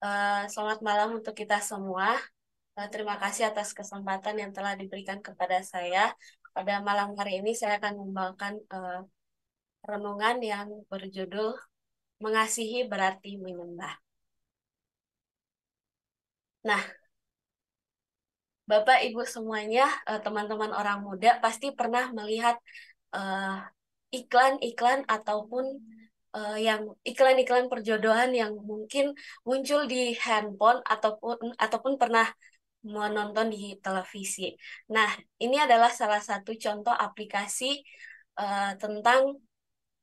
Selamat malam untuk kita semua. Terima kasih atas kesempatan yang telah diberikan kepada saya. Pada malam hari ini saya akan membawakan renungan yang berjudul Mengasihi Berarti Menyembah. Nah, Bapak Ibu semuanya, teman-teman orang muda pasti pernah melihat eh, iklan-iklan ataupun yang iklan-iklan perjodohan yang mungkin muncul di handphone ataupun pernah menonton di televisi. Nah, ini adalah salah satu contoh aplikasi tentang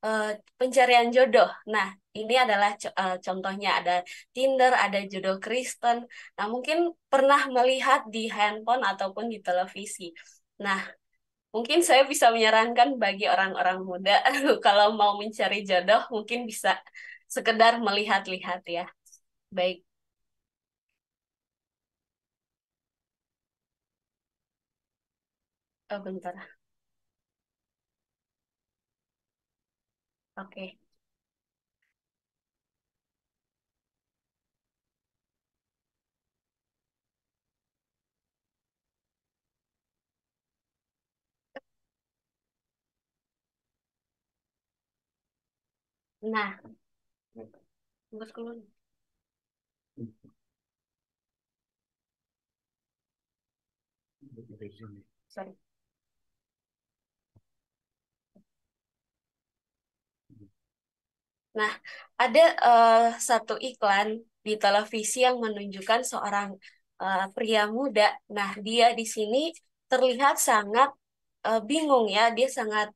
eh, pencarian jodoh. Nah, ini adalah contohnya ada Tinder, ada jodoh Kristen. Nah, mungkin pernah melihat di handphone ataupun di televisi. Nah, mungkin saya bisa menyarankan bagi orang-orang muda kalau mau mencari jodoh, mungkin bisa sekedar melihat-lihat ya. Baik, bentar. Oke. Nah, buat keluar. Sorry. Nah, ada satu iklan di televisi yang menunjukkan seorang pria muda. Nah, dia di sini terlihat sangat bingung ya. Dia sangat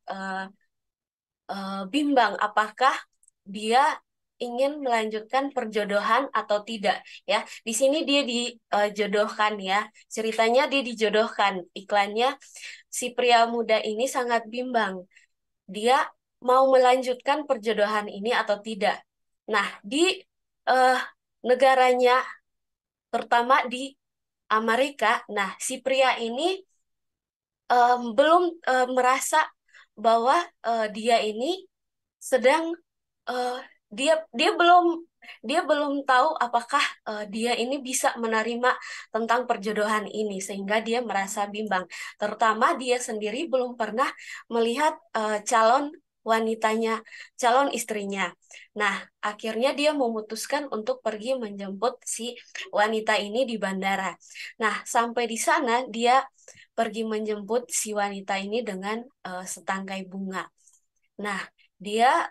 bimbang apakah dia ingin melanjutkan perjodohan atau tidak ya. Di sini dia dijodohkan ya. Ceritanya dia dijodohkan. Iklannya si pria muda ini sangat bimbang. Dia mau melanjutkan perjodohan ini atau tidak. Nah, di eh, negaranya, terutama di Amerika, nah si pria ini belum merasa bahwa dia ini sedang eh, dia dia belum tahu apakah dia ini bisa menerima tentang perjodohan ini sehingga dia merasa bimbang. Terutama dia sendiri belum pernah melihat calon wanitanya, calon istrinya. Nah, akhirnya dia memutuskan untuk pergi menjemput si wanita ini di bandara. Nah, sampai di sana dia pergi menjemput si wanita ini dengan setangkai bunga. Nah, dia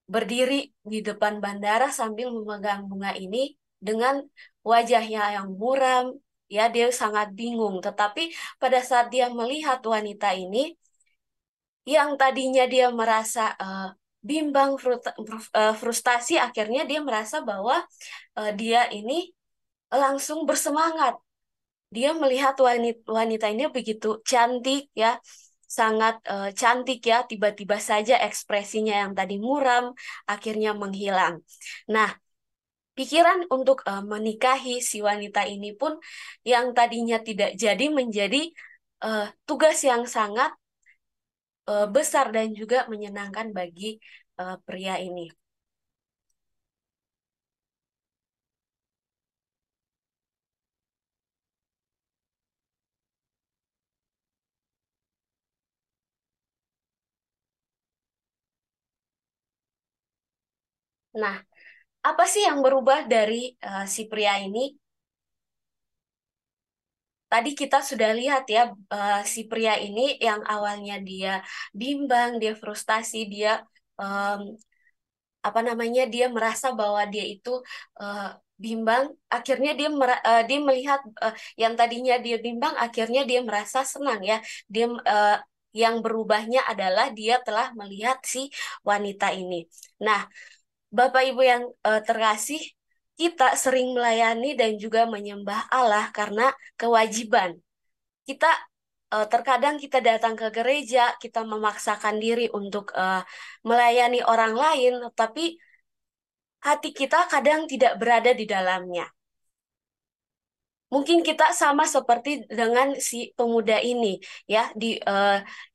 berdiri di depan bandara sambil memegang bunga ini dengan wajahnya yang muram. Ya, dia sangat bingung. Tetapi pada saat dia melihat wanita ini, yang tadinya dia merasa bimbang, frustasi, akhirnya dia merasa bahwa dia ini langsung bersemangat. Dia melihat wanita ini begitu cantik ya, sangat cantik ya, tiba-tiba saja ekspresinya yang tadi muram akhirnya menghilang. Nah, pikiran untuk menikahi si wanita ini pun yang tadinya tidak jadi menjadi tugas yang sangat besar dan juga menyenangkan bagi pria ini. Nah, apa sih yang berubah dari si pria ini? Tadi kita sudah lihat ya, si pria ini yang awalnya dia bimbang, dia frustasi, dia em, apa namanya, dia merasa bahwa dia itu eh, bimbang. Akhirnya dia melihat yang tadinya dia bimbang, akhirnya dia merasa senang ya. Dia yang berubahnya adalah dia telah melihat si wanita ini. Nah, Bapak Ibu yang terkasih, kita sering melayani dan juga menyembah Allah karena kewajiban. Kita terkadang kita datang ke gereja, kita memaksakan diri untuk melayani orang lain, tapi hati kita kadang tidak berada di dalamnya. Mungkin kita sama seperti dengan si pemuda ini, ya,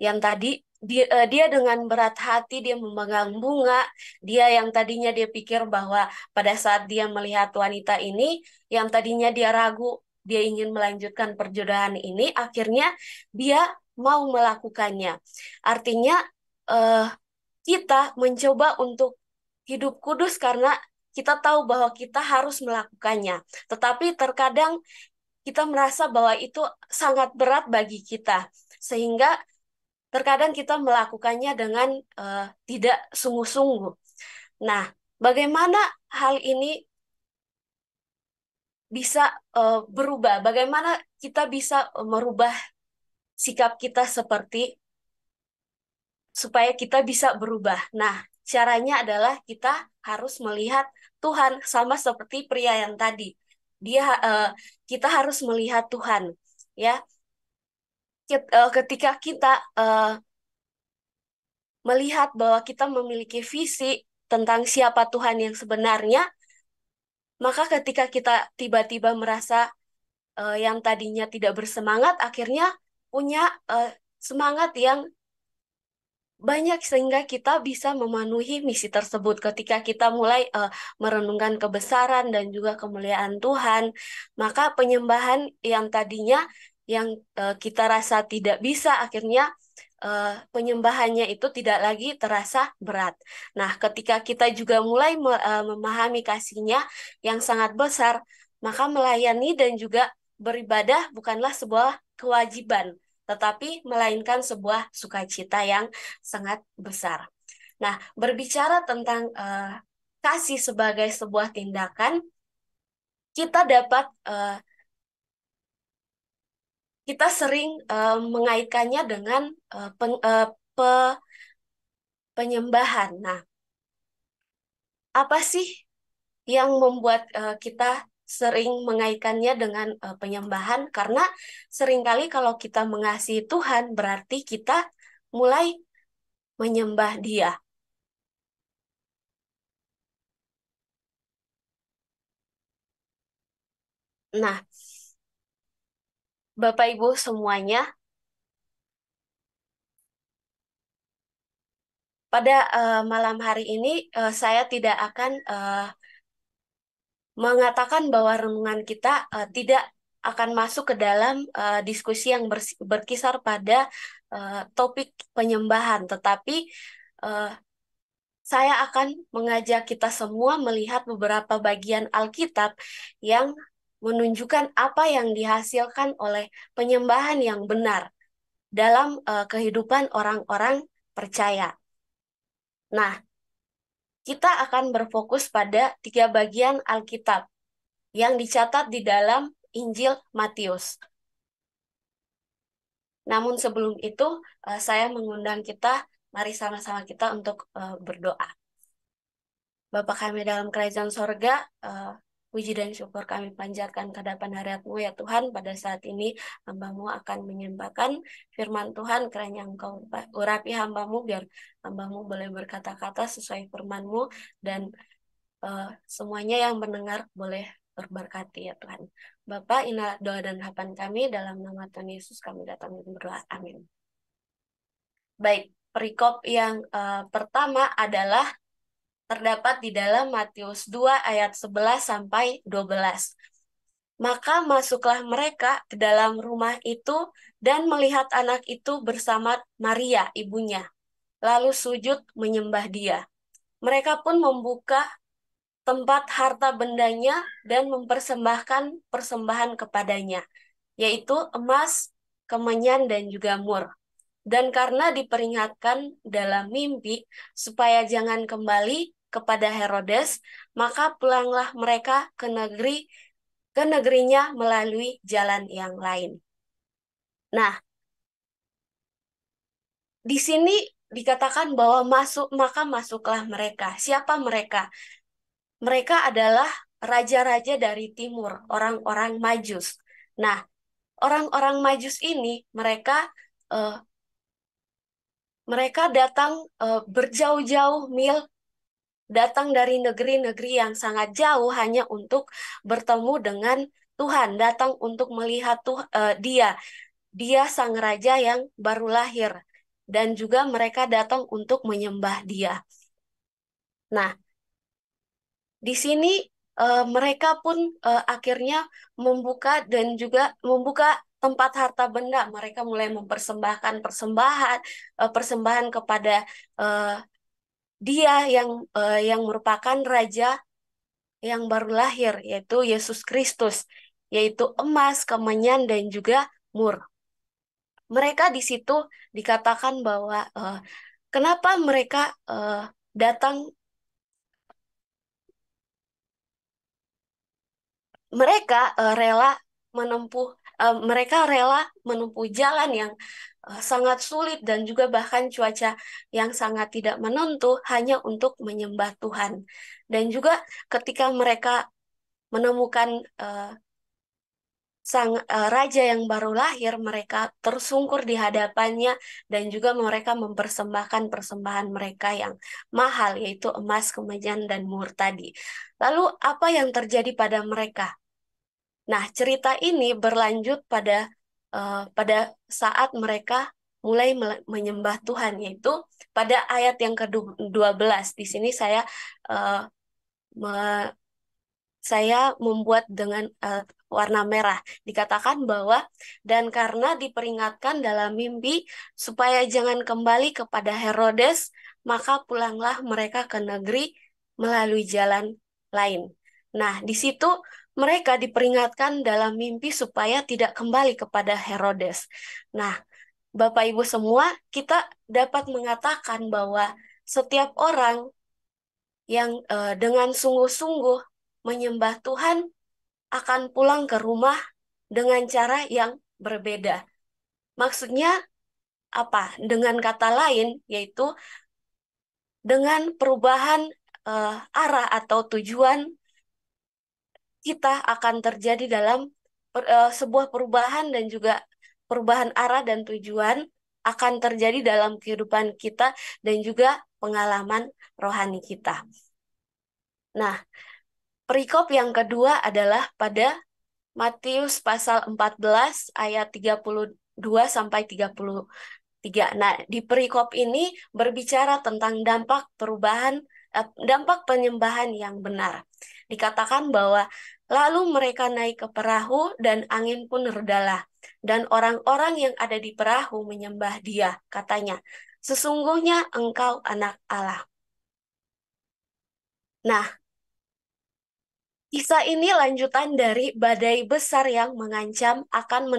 yang tadi. dia dengan berat hati dia memegang bunga. Dia yang tadinya dia pikir bahwa pada saat dia melihat wanita ini, yang tadinya dia ragu, dia ingin melanjutkan perjodohan ini, akhirnya dia mau melakukannya. Artinya eh, kita mencoba untuk hidup kudus karena kita tahu bahwa kita harus melakukannya. Tetapi terkadang kita merasa bahwa itu sangat berat bagi kita, sehingga terkadang kita melakukannya dengan tidak sungguh-sungguh. Nah, bagaimana hal ini bisa berubah? Bagaimana kita bisa merubah sikap kita supaya kita bisa berubah? Nah, caranya adalah kita harus melihat Tuhan sama seperti pria yang tadi. Dia kita harus melihat Tuhan, ya. Ketika kita melihat bahwa kita memiliki visi tentang siapa Tuhan yang sebenarnya, maka ketika kita tiba-tiba merasa yang tadinya tidak bersemangat, akhirnya punya semangat yang banyak sehingga kita bisa memenuhi misi tersebut. Ketika kita mulai merenungkan kebesaran dan juga kemuliaan Tuhan, maka penyembahan yang tadinya yang kita rasa tidak bisa, akhirnya penyembahannya itu tidak lagi terasa berat. Nah, ketika kita juga mulai memahami kasihnya yang sangat besar, maka melayani dan juga beribadah bukanlah sebuah kewajiban, tetapi melainkan sebuah sukacita yang sangat besar. Nah, berbicara tentang kasih sebagai sebuah tindakan, kita dapat kita sering mengaitkannya dengan penyembahan. Nah, apa sih yang membuat kita sering mengaitkannya dengan penyembahan? Karena seringkali kalau kita mengasihi Tuhan, berarti kita mulai menyembah Dia. Nah, Bapak Ibu semuanya, pada malam hari ini saya tidak akan mengatakan bahwa renungan kita tidak akan masuk ke dalam diskusi yang berkisar pada topik penyembahan, tetapi eh, saya akan mengajak kita semua melihat beberapa bagian Alkitab yang menunjukkan apa yang dihasilkan oleh penyembahan yang benar dalam kehidupan orang-orang percaya. Nah, kita akan berfokus pada tiga bagian Alkitab yang dicatat di dalam Injil Matius. Namun sebelum itu, saya mengundang kita, mari sama-sama kita untuk berdoa. Bapa kami dalam kerajaan sorga, puji dan syukur kami panjatkan ke hadapan hadirat-Mu ya Tuhan. Pada saat ini hamba-Mu akan menyembahkan firman Tuhan, kiranya Engkau urapi hamba-Mu biar hamba-Mu boleh berkata-kata sesuai firman-Mu, dan semuanya yang mendengar boleh berberkati ya Tuhan. Bapak, inilah doa dan harapan kami, dalam nama Tuhan Yesus kami datang dan berdoa. Amin. Baik, perikop yang pertama adalah terdapat di dalam Matius 2 ayat 11 sampai 12. Maka masuklah mereka ke dalam rumah itu dan melihat anak itu bersama Maria, ibunya, lalu sujud menyembah dia. Mereka pun membuka tempat harta bendanya dan mempersembahkan persembahan kepadanya, yaitu emas, kemenyan, dan juga mur. Dan karena diperingatkan dalam mimpi supaya jangan kembali kepada Herodes, maka pulanglah mereka ke negerinya melalui jalan yang lain. Nah, di sini dikatakan bahwa maka masuklah mereka. Siapa mereka? Mereka adalah raja-raja dari timur, orang-orang Majus. Nah, orang-orang Majus ini eh, mereka datang berjauh-jauh mil, datang dari negeri-negeri yang sangat jauh hanya untuk bertemu dengan Tuhan, datang untuk melihat Dia, Dia sang raja yang baru lahir. dan juga mereka datang untuk menyembah Dia. Nah, di sini mereka pun akhirnya membuka dan juga membuka tempat harta benda. Mereka mulai mempersembahkan persembahan kepada eh, Dia yang merupakan Raja yang baru lahir, yaitu Yesus Kristus, yaitu emas, kemenyan, dan juga mur. Mereka di situ dikatakan bahwa kenapa mereka datang, mereka mereka rela menempuh jalan yang sangat sulit dan juga bahkan cuaca yang sangat tidak menentu hanya untuk menyembah Tuhan. Dan juga ketika mereka menemukan raja yang baru lahir, mereka tersungkur di hadapannya dan juga mereka mempersembahkan persembahan mereka yang mahal, yaitu emas, kemenyan, dan mur tadi. Lalu apa yang terjadi pada mereka? Nah, cerita ini berlanjut pada saat mereka mulai menyembah Tuhan, yaitu pada ayat yang ke-12. Di sini eh, saya membuat dengan warna merah. Dikatakan bahwa, dan karena diperingatkan dalam mimpi supaya jangan kembali kepada Herodes, maka pulanglah mereka ke negeri melalui jalan lain. Nah, di situ mereka diperingatkan dalam mimpi supaya tidak kembali kepada Herodes. Nah, Bapak Ibu semua, kita dapat mengatakan bahwa setiap orang yang dengan sungguh-sungguh menyembah Tuhan akan pulang ke rumah dengan cara yang berbeda. Maksudnya apa? Dengan kata lain, yaitu dengan perubahan arah atau tujuan, kita akan terjadi dalam sebuah perubahan dan juga perubahan arah dan tujuan akan terjadi dalam kehidupan kita dan juga pengalaman rohani kita. Nah, perikop yang kedua adalah pada Matius pasal 14 ayat 32 sampai 33. Nah, di perikop ini berbicara tentang dampak penyembahan yang benar. Dikatakan bahwa lalu mereka naik ke perahu dan angin pun redalah. Dan orang-orang yang ada di perahu menyembah Dia, katanya, sesungguhnya Engkau anak Allah. Nah, kisah ini lanjutan dari badai besar yang mengancam akan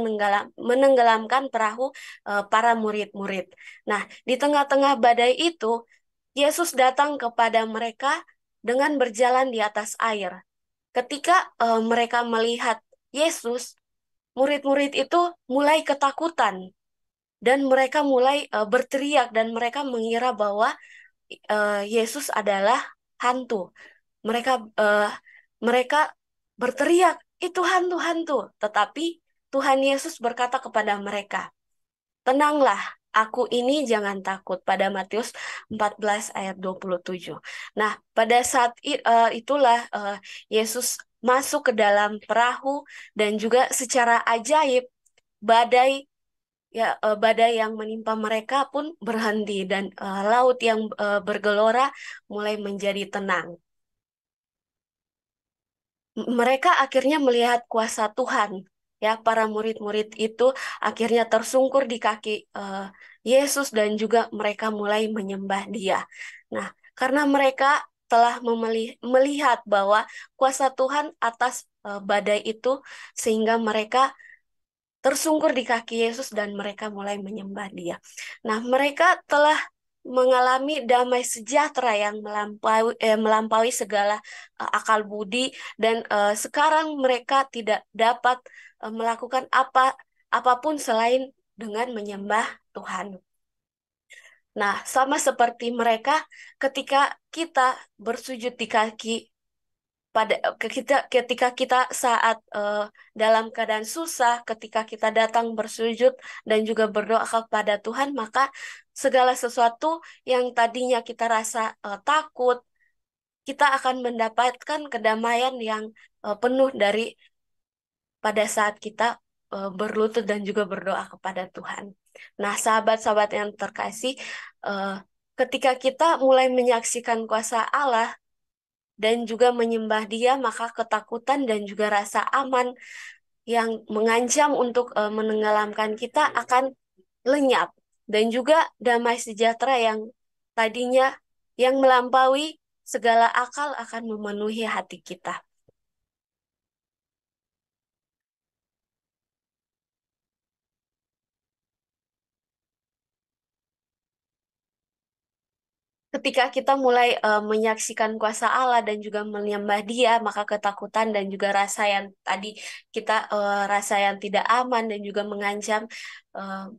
menenggelamkan perahu para murid-murid. Nah, di tengah-tengah badai itu, Yesus datang kepada mereka dengan berjalan di atas air. Ketika mereka melihat Yesus, murid-murid itu mulai ketakutan dan mereka mulai berteriak dan mereka mengira bahwa Yesus adalah hantu. Mereka eh, mereka berteriak, itu hantu-hantu. Tetapi Tuhan Yesus berkata kepada mereka, tenanglah, aku ini jangan takut. Pada Matius 14 ayat 27. Nah, pada saat itulah Yesus masuk ke dalam perahu dan juga secara ajaib badai badai yang menimpa mereka pun berhenti dan laut yang bergelora mulai menjadi tenang. Mereka akhirnya melihat kuasa Tuhan. Ya, para murid-murid itu akhirnya tersungkur di kaki Yesus dan juga mereka mulai menyembah Dia. Nah, karena mereka telah melihat bahwa kuasa Tuhan atas badai itu, sehingga mereka tersungkur di kaki Yesus dan mereka mulai menyembah Dia. Nah, mereka telah mengalami damai sejahtera yang melampaui segala akal budi dan sekarang mereka tidak dapat melakukan apapun selain dengan menyembah Tuhan. Nah, sama seperti mereka ketika kita bersujud di kaki ketika kita saat dalam keadaan susah, ketika kita datang bersujud dan juga berdoa kepada Tuhan, maka segala sesuatu yang tadinya kita rasa takut, kita akan mendapatkan kedamaian yang penuh pada saat kita berlutut dan juga berdoa kepada Tuhan. Nah, sahabat-sahabat yang terkasih, eh, ketika kita mulai menyaksikan kuasa Allah dan juga menyembah Dia, maka ketakutan dan juga rasa aman yang mengancam untuk menenggelamkan kita akan lenyap, dan juga damai sejahtera yang tadinya yang melampaui segala akal akan memenuhi hati kita. Ketika kita mulai menyaksikan kuasa Allah dan juga menyembah Dia, maka ketakutan dan juga rasa yang tadi kita rasa yang tidak aman dan juga mengancam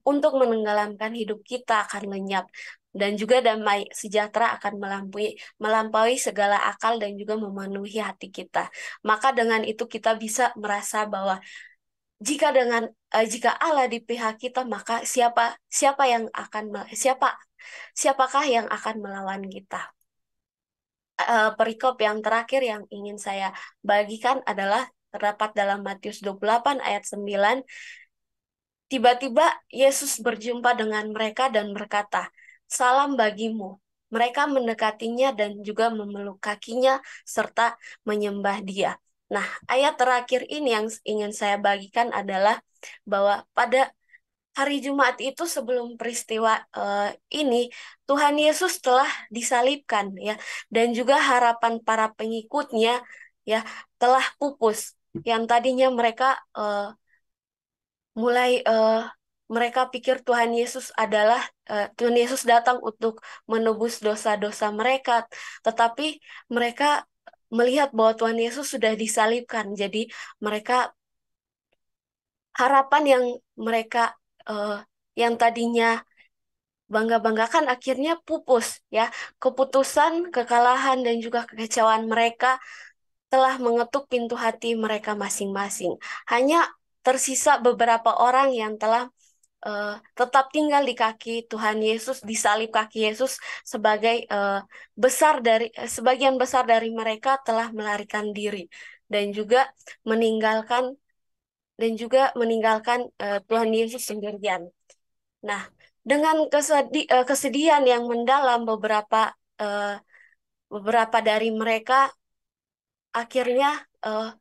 untuk menenggelamkan hidup kita akan lenyap, dan juga damai sejahtera akan melampaui segala akal dan juga memenuhi hati kita. Maka dengan itu kita bisa merasa bahwa jika Allah di pihak kita, maka siapa siapa yang akan siapakah yang akan melawan kita? Perikop yang terakhir yang ingin saya bagikan adalah terdapat dalam Matius 28 ayat 9. Tiba-tiba Yesus berjumpa dengan mereka dan berkata, "Salam bagimu." Mereka mendekatinya dan juga memeluk kakinya serta menyembah Dia. Nah, ayat terakhir ini yang ingin saya bagikan adalah bahwa pada hari Jumat itu sebelum peristiwa ini, Tuhan Yesus telah disalibkan ya, dan juga harapan para pengikutnya ya telah pupus. Yang tadinya mulai mereka pikir Tuhan Yesus datang untuk menebus dosa-dosa mereka, tetapi mereka melihat bahwa Tuhan Yesus sudah disalibkan. Jadi mereka harapan yang mereka eh, yang tadinya bangga-banggakan akhirnya pupus ya. Keputusan, kekalahan dan juga kekecewaan mereka telah mengetuk pintu hati mereka masing-masing. Hanya tersisa beberapa orang yang telah tetap tinggal di kaki Tuhan Yesus, di salib kaki Yesus, sebagian besar dari mereka telah melarikan diri dan juga meninggalkan Tuhan Yesus sendirian. Nah, dengan kesedihan yang mendalam, eh, beberapa dari mereka akhirnya eh,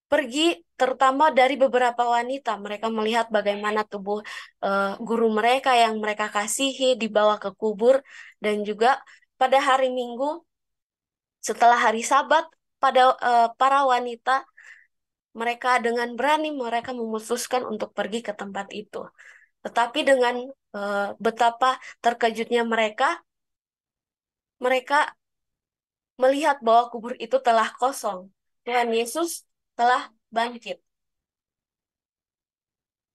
pergi, terutama dari beberapa wanita. Mereka melihat bagaimana tubuh guru mereka yang mereka kasihi dibawa ke kubur, dan juga pada hari Minggu setelah hari Sabat, para wanita mereka dengan berani mereka memutuskan untuk pergi ke tempat itu. Tetapi dengan betapa terkejutnya mereka, mereka melihat bahwa kubur itu telah kosong. Tuhan Yesus telah bangkit.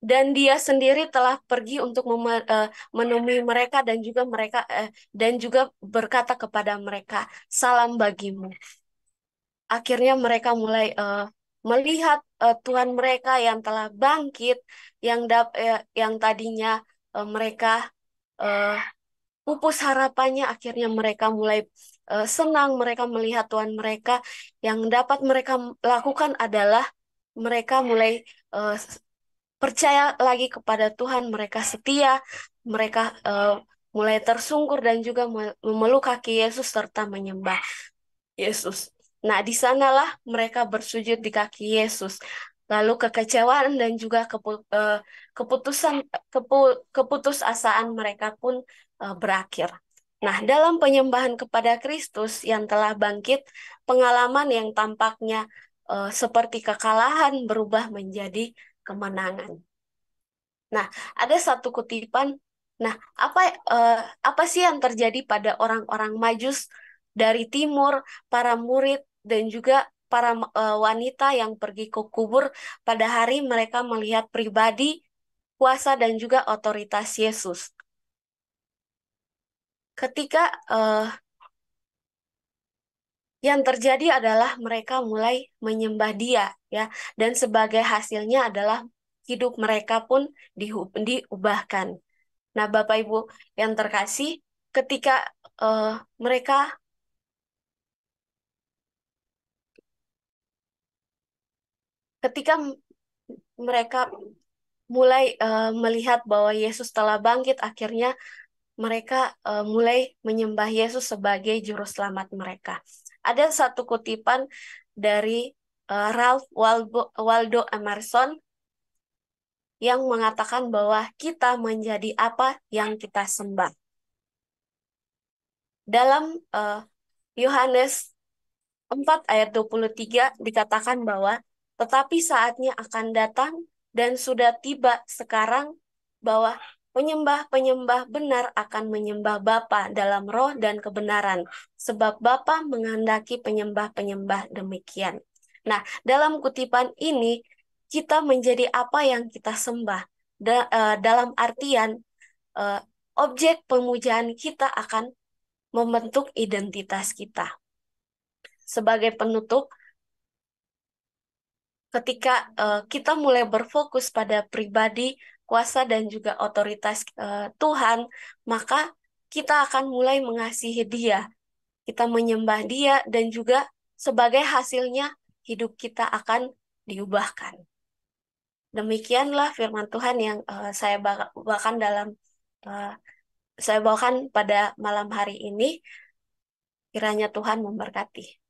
Dan dia sendiri telah pergi untuk menemui mereka dan juga berkata kepada mereka, "Salam bagimu." Akhirnya mereka mulai melihat Tuhan mereka yang telah bangkit, yang tadinya mereka eh, pupus harapannya, akhirnya mereka mulai senang. Mereka melihat Tuhan mereka. Yang dapat mereka lakukan adalah mereka mulai eh, percaya lagi kepada Tuhan, mereka setia, mereka mulai tersungkur dan juga memeluk kaki Yesus serta menyembah Yesus. Nah, di sanalah mereka bersujud di kaki Yesus. Lalu kekecewaan dan juga keputusan keputusasaan mereka pun berakhir. Nah, dalam penyembahan kepada Kristus yang telah bangkit, pengalaman yang tampaknya seperti kekalahan berubah menjadi kemenangan. Nah, ada satu kutipan. Nah, apa eh, apa sih yang terjadi pada orang-orang Majus dari timur, para murid dan juga para wanita yang pergi ke kubur pada hari mereka melihat pribadi, kuasa dan juga otoritas Yesus. Ketika yang terjadi adalah mereka mulai menyembah Dia ya, dan sebagai hasilnya adalah hidup mereka pun diubahkan. Nah, Bapak Ibu yang terkasih, ketika eh, mereka ketika mereka mulai melihat bahwa Yesus telah bangkit, akhirnya mereka mulai menyembah Yesus sebagai juru selamat mereka. Ada satu kutipan dari Ralph Waldo Emerson yang mengatakan bahwa kita menjadi apa yang kita sembah. Dalam Yohanes 4 ayat 23 dikatakan bahwa tetapi saatnya akan datang dan sudah tiba sekarang bahwa penyembah-penyembah benar akan menyembah Bapa dalam roh dan kebenaran, sebab Bapa menghendaki penyembah-penyembah demikian. Nah, dalam kutipan ini kita menjadi apa yang kita sembah. Dalam artian eh, objek pemujaan kita akan membentuk identitas kita. Sebagai penutup, ketika kita mulai berfokus pada pribadi, kuasa, dan juga otoritas Tuhan, maka kita akan mulai mengasihi Dia, kita menyembah Dia, dan juga sebagai hasilnya hidup kita akan diubahkan. Demikianlah firman Tuhan yang saya bawakan uh, saya bawakan pada malam hari ini. Kiranya Tuhan memberkati.